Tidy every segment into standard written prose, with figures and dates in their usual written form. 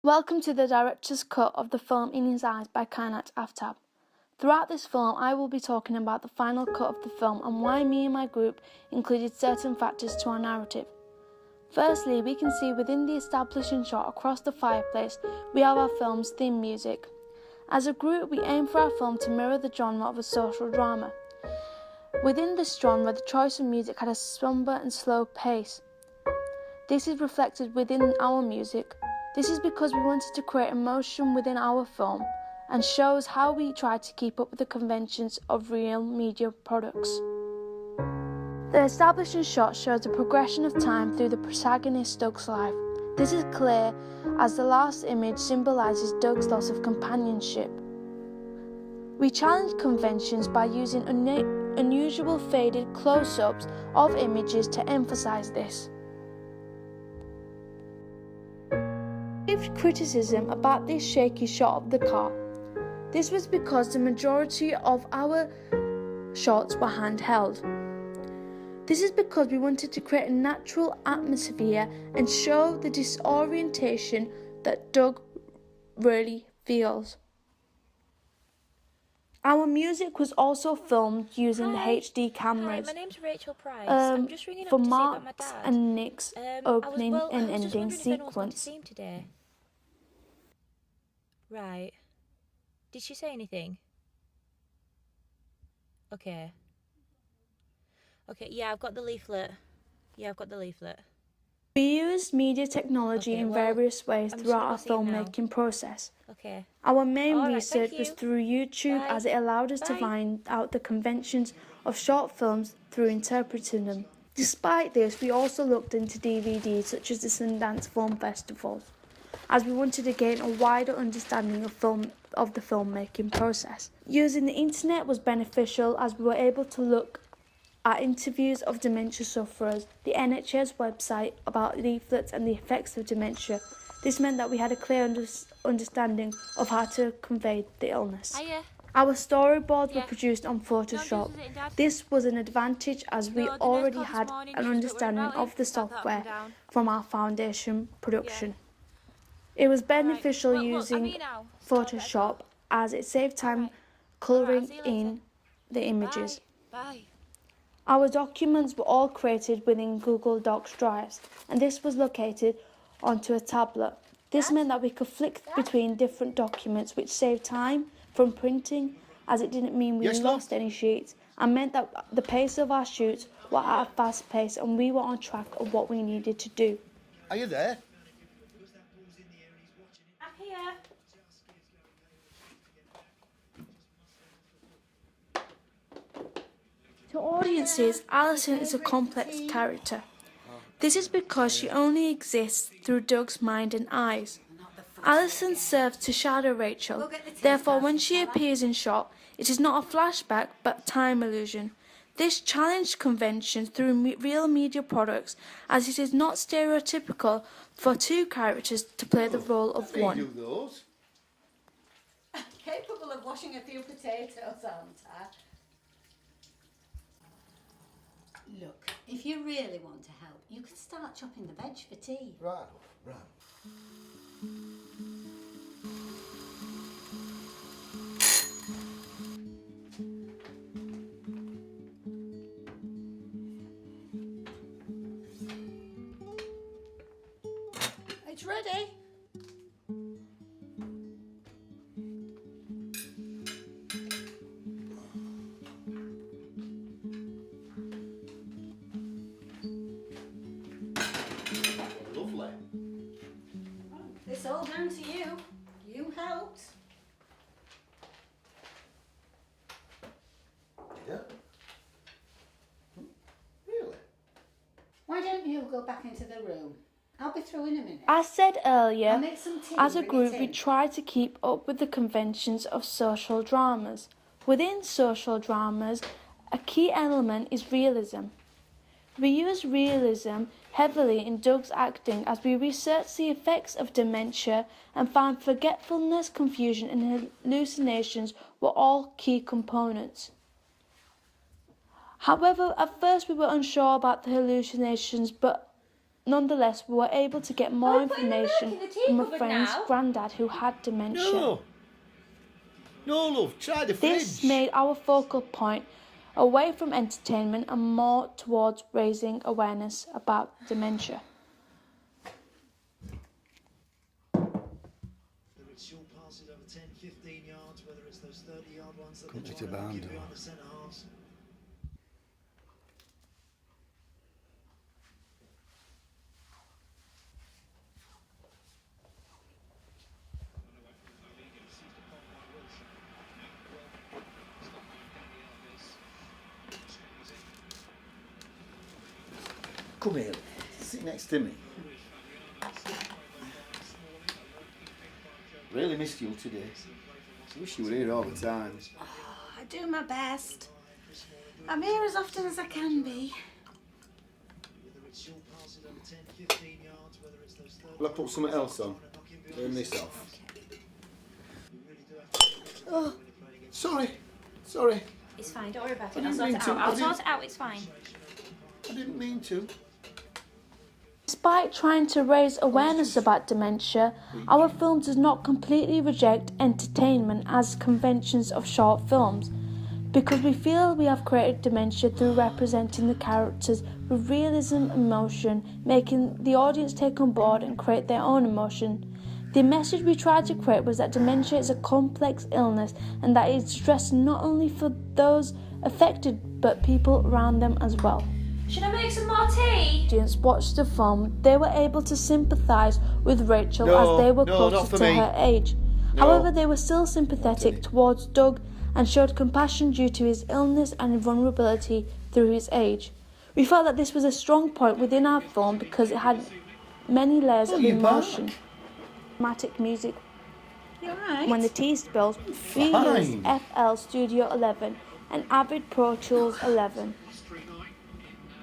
Welcome to the director's cut of the film In His Eyes by Qainaat Aftab. Throughout this film, I will be talking about the final cut of the film and why me and my group included certain factors to our narrative. Firstly, we can see within the establishing shot across the fireplace, we have our film's theme music. As a group, we aim for our film to mirror the genre of a social drama. Within this genre, the choice of music had a sombre and slow pace. This is reflected within our music. This is because we wanted to create emotion within our film and shows how we try to keep up with the conventions of real media products. The establishing shot shows the progression of time through the protagonist Doug's life. This is clear as the last image symbolises Doug's loss of companionship. We challenge conventions by using unusual faded close-ups of images to emphasise this. Criticism about this shaky shot of the car. This was because the majority of our shots were handheld. This is because we wanted to create a natural atmosphere and show the disorientation that Doug really feels. Our music was also filmed using the HD cameras. Hi, my name's Rachel Price. I'm just ringing up to see about my Mark's dad. and Nick's opening and I was just ending wondering if anyone's gone to sequence. see him today. Right. Did she say anything? Okay. Okay, yeah, I've got the leaflet. We used media technology in various ways throughout our filmmaking process. Okay. Our main All right, research thank was you. through YouTube Bye. as it allowed us to Bye. find out the conventions of short films through interpreting them. Despite this, we also looked into DVDs such as the Sundance Film Festival, as we wanted to gain a wider understanding of the filmmaking process. Using the internet was beneficial as we were able to look at interviews of dementia sufferers, the NHS website about leaflets and the effects of dementia. This meant that we had a clear understanding of how to convey the illness. Hiya. Our storyboards were Yeah. produced on Photoshop. Don't do it, Dad. This was an advantage as we No, the nurse already called this had morning, an she was a bit worried understanding about of it. the Got that up and software down. from our foundation production. It was beneficial Well, using I'm here now, so I better Photoshop go. as it saved time Alright. colouring see you later. in the images. Bye. Our documents were all created within Google Docs drives, and this was located onto a tablet. This meant that we could flick between different documents, which saved time from printing, as it didn't mean we lost any sheets, and meant that the pace of our shoots were at a fast pace and we were on track of what we needed to do. Are you there? I'm here. To audiences, Alison is a complex character. This is because she only exists through Doug's mind and eyes. Alison serves to shadow Rachel, therefore when she appears in shot, it is not a flashback but time illusion. This challenged convention through real media products, as it is not stereotypical for two characters to play the role of one. Do those? Capable of washing a few potatoes, aren't I? Look, if you really want to help, you could start chopping the veg for tea. Right, right. It's ready. Lovely. It's all down to you. You helped. Yeah. Really? Why don't you go back into the room? I'll be through in a minute. As said I'll earlier, make some tea. as a bring it group we in. try to keep up with the conventions of social dramas. Within social dramas, a key element is realism. We use realism heavily in Doug's acting as we researched the effects of dementia and found forgetfulness, confusion and hallucinations were all key components. However, at first we were unsure about the hallucinations, but Nonetheless, we were able to get more Oh, putting the milk information in the tea from a cupboard friend's now? granddad who had dementia. No. No, love, try the fridge. This made our focal point away from entertainment and more towards raising awareness about dementia. Whether it's short passes over 10, 15 yards, whether it's those 30-yard ones that Couldn't they're be trying too to knock bad, in though. behind the centre halves. Come here, sit next to me. Really missed you today. I wish you were here all the time. I do my best. I'm here as often as I can be. Whether it's short passes over 10, 15 yards, whether it's those 30 Will I put something else on? Turn this off. Oh. Sorry. It's fine, don't worry about I it. I'll didn't sort mean it to, out. I I'll didn't- sort it out, it's fine. I didn't mean to. Despite trying to raise awareness about dementia, our film does not completely reject entertainment as conventions of short films, because we feel we have created dementia through representing the characters with realism and emotion, making the audience take on board and create their own emotion. The message we tried to create was that dementia is a complex illness and that it's stressing not only for those affected but people around them as well. Should I make some more tea? Audience watched the film, they were able to sympathise with Rachel No, as they were no, not closer for to me. her age. No. However, they were still sympathetic towards Doug and showed compassion due to his illness and vulnerability through his age. We felt that this was a strong point within our film because it had many layers of you're emotion. back. Dramatic music. You alright? When the tea spills, we used Fine. FL Studio 11 and Avid Pro Tools 11.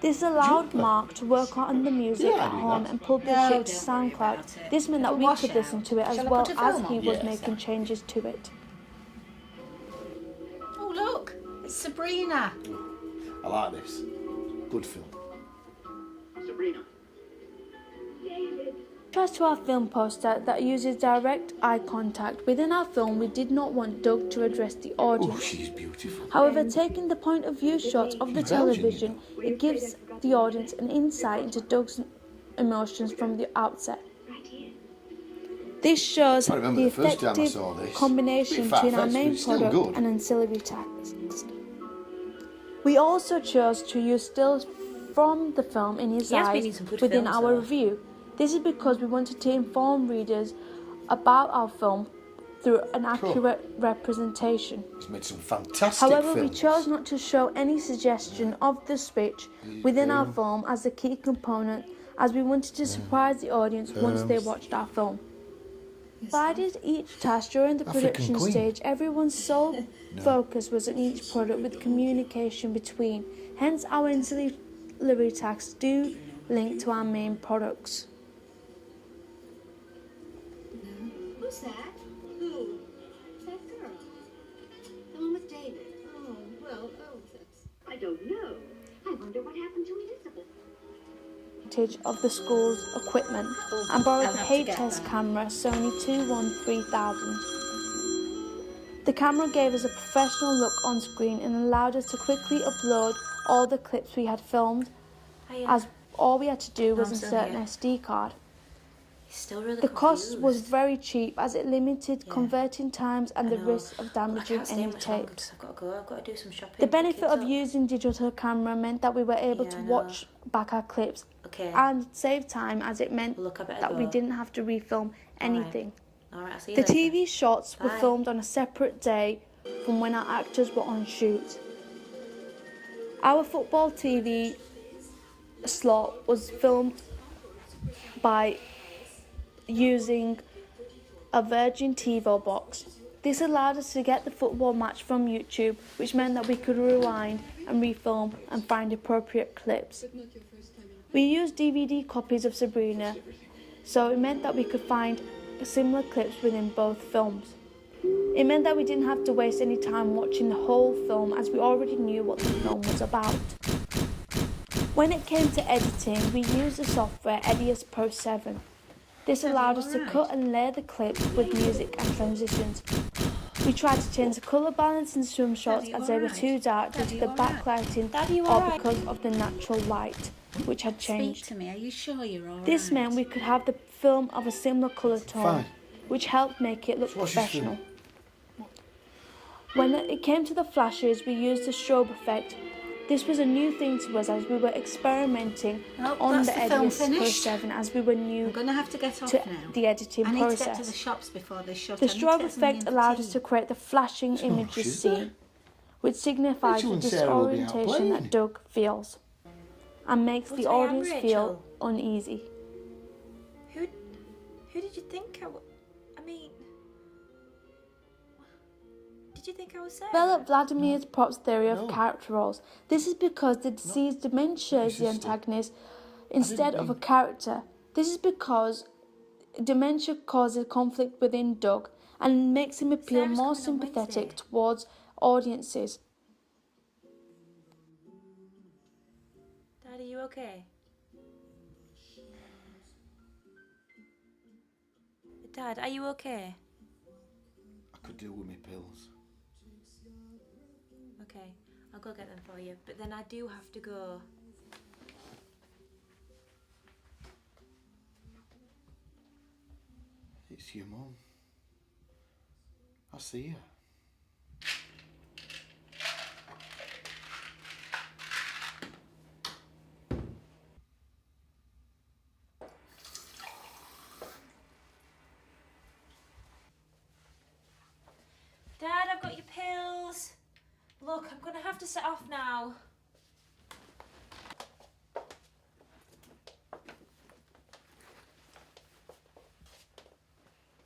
This allowed Mark to work on the music Yeah, I at do home that. and publish No, it to don't worry SoundCloud. about it. This meant that It'll we wash could listen out. to it as Shall I well put a as film he on? was Yes. making changes to it. Oh, look, it's Sabrina. I like this. Good film. Sabrina. Contrast to our film poster that uses direct eye contact, within our film we did not want Doug to address the Oh, audience. she's beautiful. However, taking the point of view shots of the She's Belgian, television, it gives the audience an insight into Doug's emotions from the outset. This shows I remember the the first time I effective saw this. combination Bit between our far-fetched, but main it's still product good. and ancillary text. We also chose to use stills from the film in his He has been in eyes some good within films, our though. review. This is because we wanted to inform readers about our film through an accurate representation. He's made some fantastic However, we films. chose not to show any suggestion of the speech within our film as a key component, as we wanted to surprise the audience once they watched our film. Divided each task during the African production Queen. stage, everyone's sole focus was on each product with communication between. Hence, our ancillary tasks do link to our main products. Who's that? Who? That girl. The one with David. Oh, well, that's... I don't know. I wonder what happened to Elizabeth. Footage of the school's equipment and borrowed I'll the have to get HS that. camera Sony 213,000. The camera gave us a professional look on screen and allowed us to quickly upload all the clips we had filmed, as all we had to do was I'm still insert an here. SD card. He's still really The cost was confused. very cheap as it limited Yeah. converting times and I the know. risk of Well, I damaging can't stay any much longer tapes. 'cause I've got to go. I've got to do some shopping. The pick benefit kids of up. using digital camera meant that we were able Yeah, to I know. watch back our clips Okay. and save time, as it meant Look, I better that we go. didn't have to refilm anything. All right, I'll see you The later. TV shots were Bye. filmed on a separate day from when our actors were on shoot. Our football TV slot was filmed by using a Virgin TiVo box. This allowed us to get the football match from YouTube, which meant that we could rewind and refilm and find appropriate clips. We used DVD copies of Sabrina, so it meant that we could find similar clips within both films. It meant that we didn't have to waste any time watching the whole film, as we already knew what the film was about. When it came to editing, we used the software Edius Pro 7. This allowed us to cut and layer the clips with music and transitions. We tried to change the colour balance in some shots as they were too dark due to the backlighting or because of the natural light, which had changed. Speak to me. Are you sure you're all right? This meant we could have the film of a similar colour tone, which helped make it look professional. When it came to the flashes, we used the strobe effect. This was a new thing to us as we were experimenting on the Edius Pro 7 as we were new I'm going to have to get off to now. the editing I need process. to get to the shops before they shut. The strobe effect allowed us to create the flashing images seen, which signifies the disorientation that Doug feels and makes the audience feel uneasy. Who did you think I mean, did you think I was Sarah? Develop Vladimir's Prop's theory of character roles. This is because the diseased dementia is the antagonist instead of a character. This is because dementia causes conflict within Doug and makes him appeal more sympathetic towards audiences. Dad, are you okay? Dad, are you okay? I could do with my pills. Okay, I'll go get them for you. But then I do have to go. It's your mum. I see her. Dad, I've got your pills. Look, I'm going to have to set off now.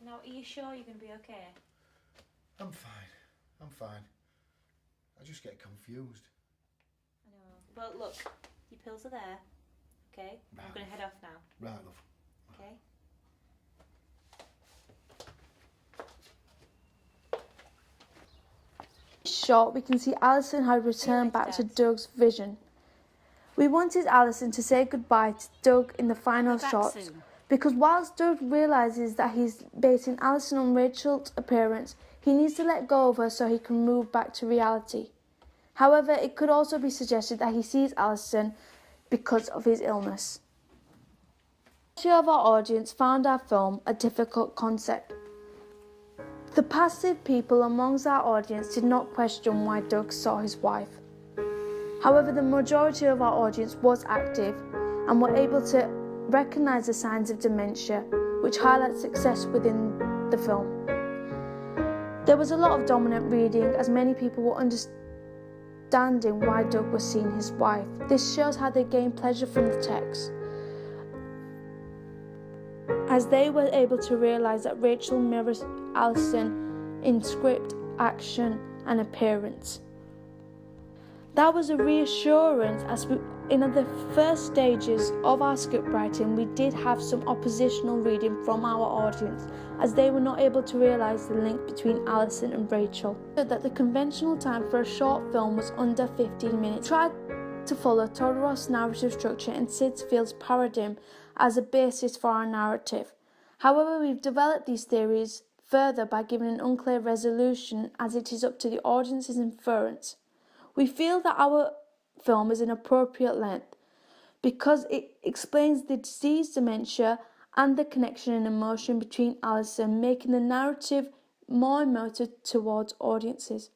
Now, are you sure you're going to be okay? I'm fine. I'm fine. I just get confused. I know. Well, look, your pills are there. Okay? I'm going to head off now. Right, love. Okay? Shot, we can see Alison had returned back to Doug's vision. We wanted Alison to say goodbye to Doug in the final shots because whilst Doug realises that he's basing Alison on Rachel's appearance, he needs to let go of her so he can move back to reality. However, it could also be suggested that he sees Alison because of his illness. The majority of our audience found our film a difficult concept. The passive people amongst our audience did not question why Doug saw his wife. However, the majority of our audience was active and were able to recognise the signs of dementia, which highlights success within the film. There was a lot of dominant reading as many people were understanding why Doug was seeing his wife. This shows how they gained pleasure from the text, as they were able to realise that Rachel mirrors Alison in script, action and appearance. That was a reassurance as in the first stages of our script writing we did have some oppositional reading from our audience as they were not able to realise the link between Alison and Rachel. That the conventional time for a short film was under 15 minutes. We tried to follow Todorov's narrative structure and Sidsfield's paradigm as a basis for our narrative. However, we've developed these theories further by giving an unclear resolution as it is up to the audience's inference. We feel that our film is an appropriate length because it explains the disease dementia and the connection and emotion between Alison, making the narrative more emotive towards audiences.